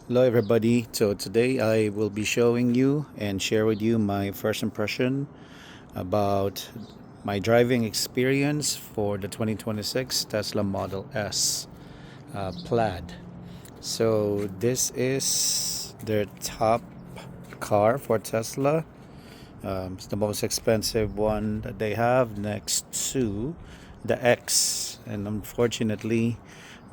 Hello everybody. So today I will be showing you and share with you my first impression about my driving experience for the 2026 Tesla Model S Plaid. So this is their top car for Tesla. It's the most expensive one that they have next to the X. And unfortunately,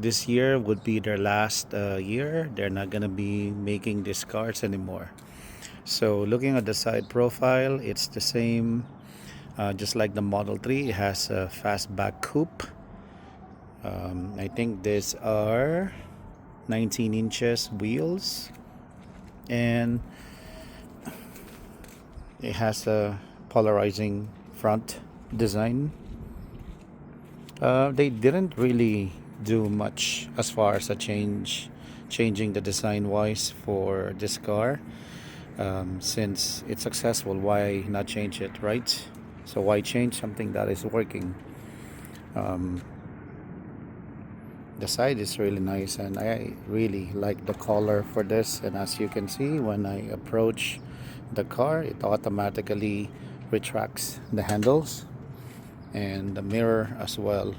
this year would be their last year. They're not going to be making these cars anymore. So, looking at the side profile, it's the same, just like the Model 3. It has a fastback coupe. I think these are 19 inches wheels, and it has a polarizing front design. They didn't really do much as far as changing the design wise for this car. Since it's successful, why not change it, right? So why change something that is working? Um, the side is really nice, and I really like the color for this. And as you can see, when I approach the car, it automatically retracts the handles and the mirror as well.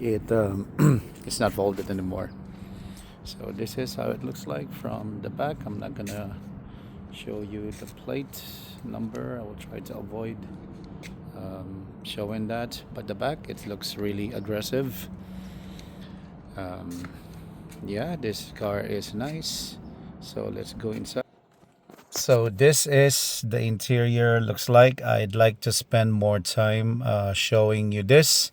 It's not folded anymore. So this is how it looks like from the back. I'm not gonna show you the plate number. I will try to avoid showing that. But the back, it looks really aggressive. Um, yeah, this car is nice. So let's go inside. So this is the interior looks like. I'd like to spend more time showing you this.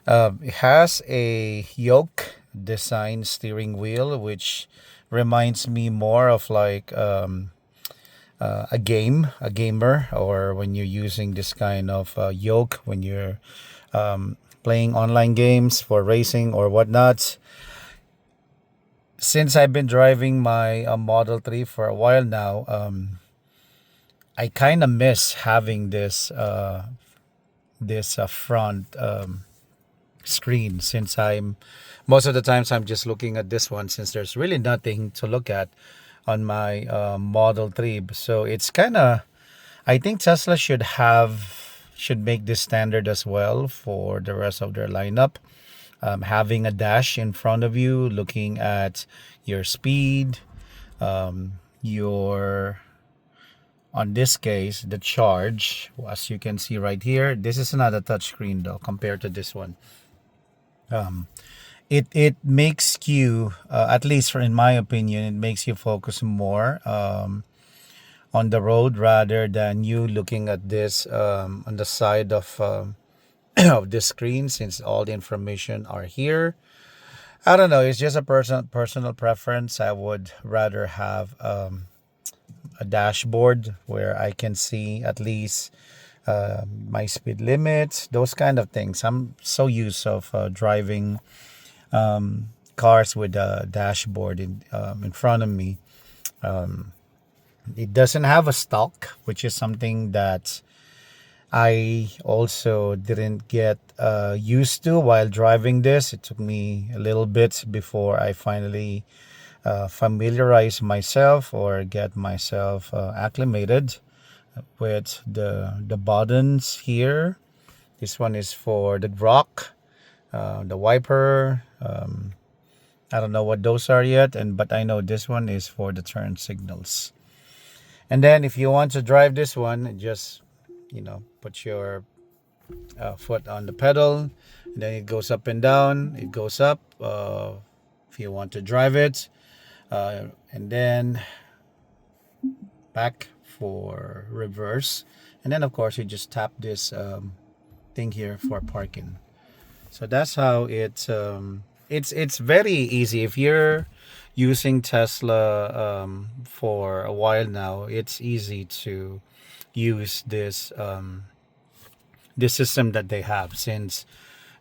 It has a yoke design steering wheel, which reminds me more of like a gamer, or when you're using this kind of yoke when you're playing online games for racing or whatnot. Since I've been driving my Model 3 for a while now, I kind of miss having this front screen, since I'm most of the times I'm just looking at this one, since there's really nothing to look at on my Model 3. So it's kind of, I think Tesla should make this standard as well for the rest of their lineup. Having a dash in front of you, looking at your speed, your on this case the charge. As you can see right here, this is not a touchscreen though compared to this one. Um, it makes you, at least for in my opinion, it makes you focus more on the road rather than you looking at this on the side of of the screen, since all the information are here. I don't know. It's just a personal preference. I would rather have a dashboard where I can see at least my speed limits, those kind of things. I'm so used of driving cars with a dashboard in front of me. It doesn't have a stock, which is something that I also didn't get used to while driving this. It took me a little bit before I finally familiarize myself or get myself acclimated with the buttons here. This one is for the rock, the wiper. I don't know what those are yet, and but I know this one is for the turn signals. And then if you want to drive this one, just put your foot on the pedal, and then it goes up and down. It goes up if you want to drive it, and then back for reverse. And then of course you just tap this thing here for parking. So that's how it's very easy. If you're using Tesla for a while now, it's easy to use this system that they have, since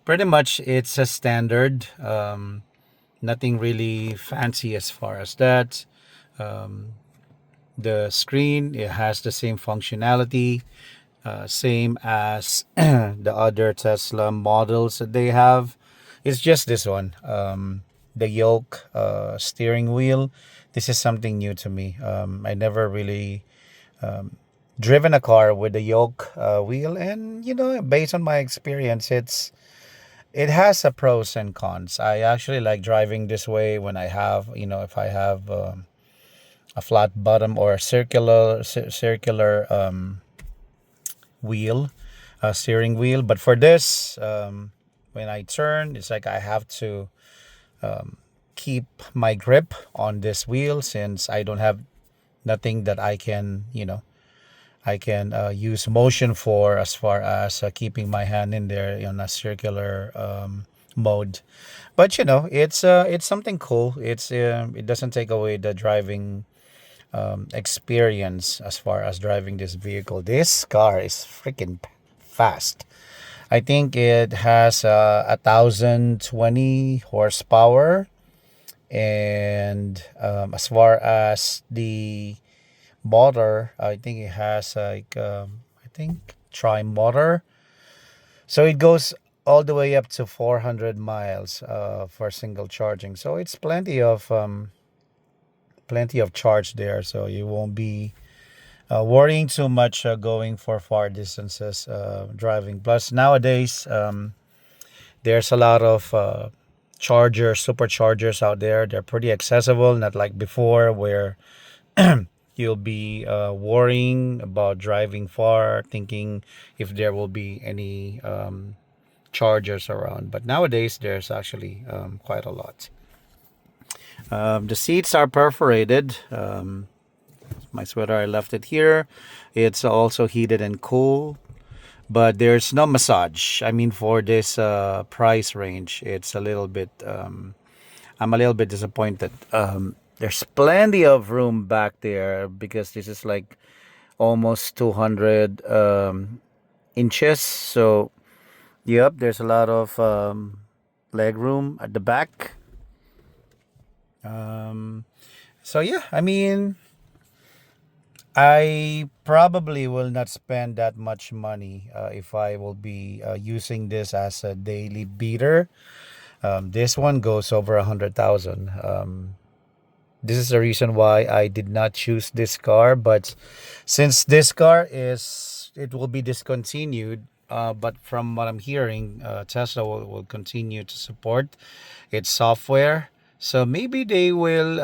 pretty much it's a standard. Nothing really fancy as far as that. The screen, it has the same functionality, same as the other Tesla models that they have. It's just this one. the yoke steering wheel. This is something new to me. I never really driven a car with the yoke wheel, and based on my experience, it has a pros and cons. I actually like driving this way when I have, if I have a flat bottom or a circular wheel, steering wheel. But for this, when I turn, it's like I have to keep my grip on this wheel, since I don't have nothing that I can use motion for, as far as keeping my hand in there in a circular mode. But it's something cool. It doesn't take away the driving experience as far as driving this vehicle. This car is freaking fast. I think it has 1,020 horsepower, and as far as the motor, I think it has like I think tri motor, so it goes all the way up to 400 miles for single charging. So it's plenty of charge there, so you won't be worrying too much going for far distances driving. Plus nowadays, there's a lot of chargers, superchargers out there. They're pretty accessible, not like before where you'll be worrying about driving far, thinking if there will be any chargers around. But nowadays, there's actually quite a lot. The seats are perforated. My sweater, I left it here. It's also heated and cool, but there's no massage. I mean, for this price range, it's a little bit. I'm a little bit disappointed. There's plenty of room back there because this is like almost 200 inches. So, yep, there's a lot of leg room at the back. So yeah, I mean, I probably will not spend that much money if I will be using this as a daily beater. This one goes over 100,000. This is the reason why I did not choose this car. But since this car it will be discontinued. But from what I'm hearing, Tesla will continue to support its software. So maybe they will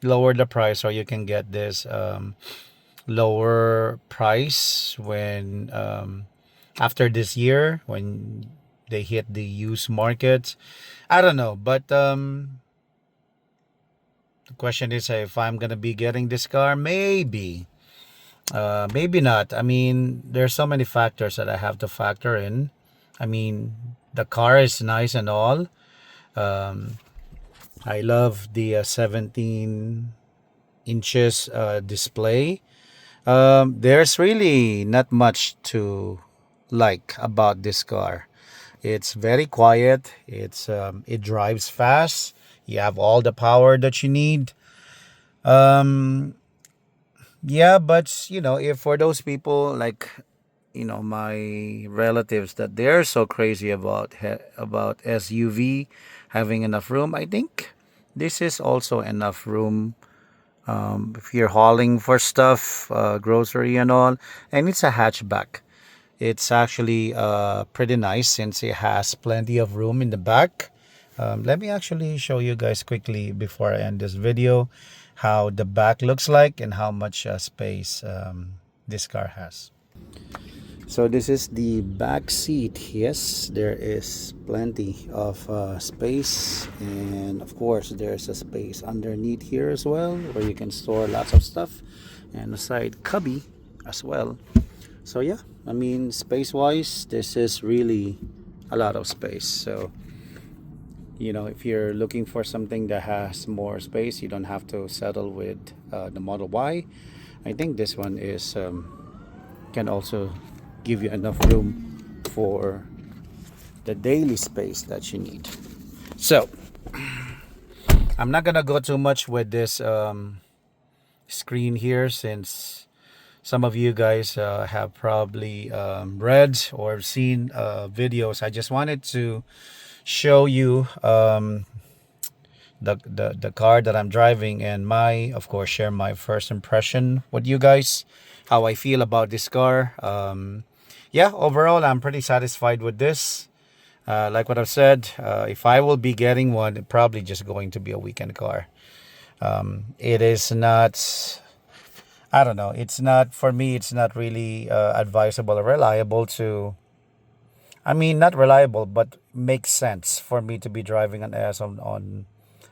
lower the price, or you can get this lower price when after this year, when they hit the used market. I don't know, but the question is if I'm gonna be getting this car. Maybe, maybe not. I mean, there's so many factors that I have to factor in. I mean, the car is nice and all. Um, I love the 17 inches display. There's really not much to like about this car. It's very quiet. It drives fast. You have all the power that you need. Um, yeah, but if for those people like my relatives, that they're so crazy about SUV having enough room, I think this is also enough room if you're hauling for stuff, grocery and all. And it's a hatchback. It's actually pretty nice since it has plenty of room in the back. Let me actually show you guys quickly before I end this video how the back looks like and how much space this car has. So this is the back seat. Yes, there is plenty of space, and of course there's a space underneath here as well where you can store lots of stuff, and a side cubby as well. So yeah, I mean, space wise, this is really a lot of space. So if you're looking for something that has more space, you don't have to settle with the Model Y. I think this one is can also give you enough room for the daily space that you need. So I'm not gonna go too much with this screen here, since some of you guys have probably read or seen videos. I just wanted to show you the car that I'm driving, and of course, share my first impression with you guys, how I feel about this car. Yeah, overall, I'm pretty satisfied with this. Like what I've said, if I will be getting one, it probably just going to be a weekend car. It is not, I don't know, it's not, for me, it's not really advisable or reliable to, I mean, not reliable, but makes sense for me to be driving an S on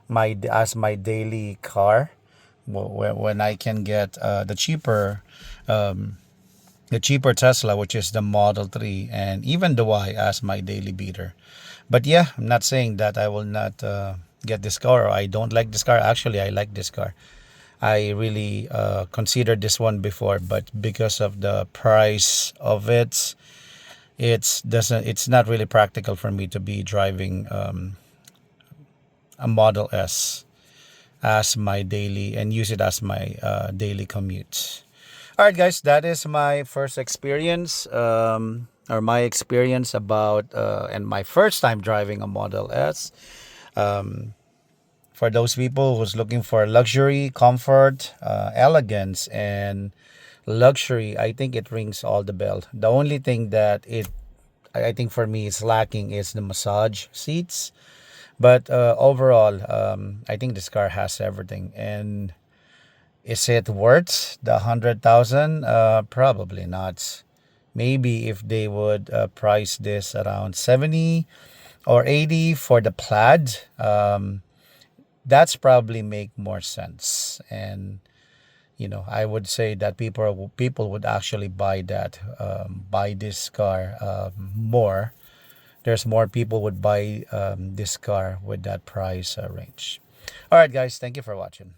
my as my daily car when I can get the cheaper Tesla, which is the Model 3, and even the Y as my daily beater. But yeah, I'm not saying that I will not get this car or I don't like this car. Actually, I like this car. I really considered this one before, but because of the price of it, it's not really practical for me to be driving a Model S as my daily and use it as my daily commute. All right, guys, that is my first experience, or my experience about and my first time driving a Model S. For those people who's looking for luxury, comfort, elegance, and luxury, I think it rings all the bell. The only thing that I think for me is lacking is the massage seats. But overall, I think this car has everything. And is it worth the 100,000? Probably not. Maybe if they would price this around 70 or 80 for the plaid, that's probably make more sense. And I would say that people would actually buy this car more. There's more people would buy this car with that price range. All right, guys, thank you for watching.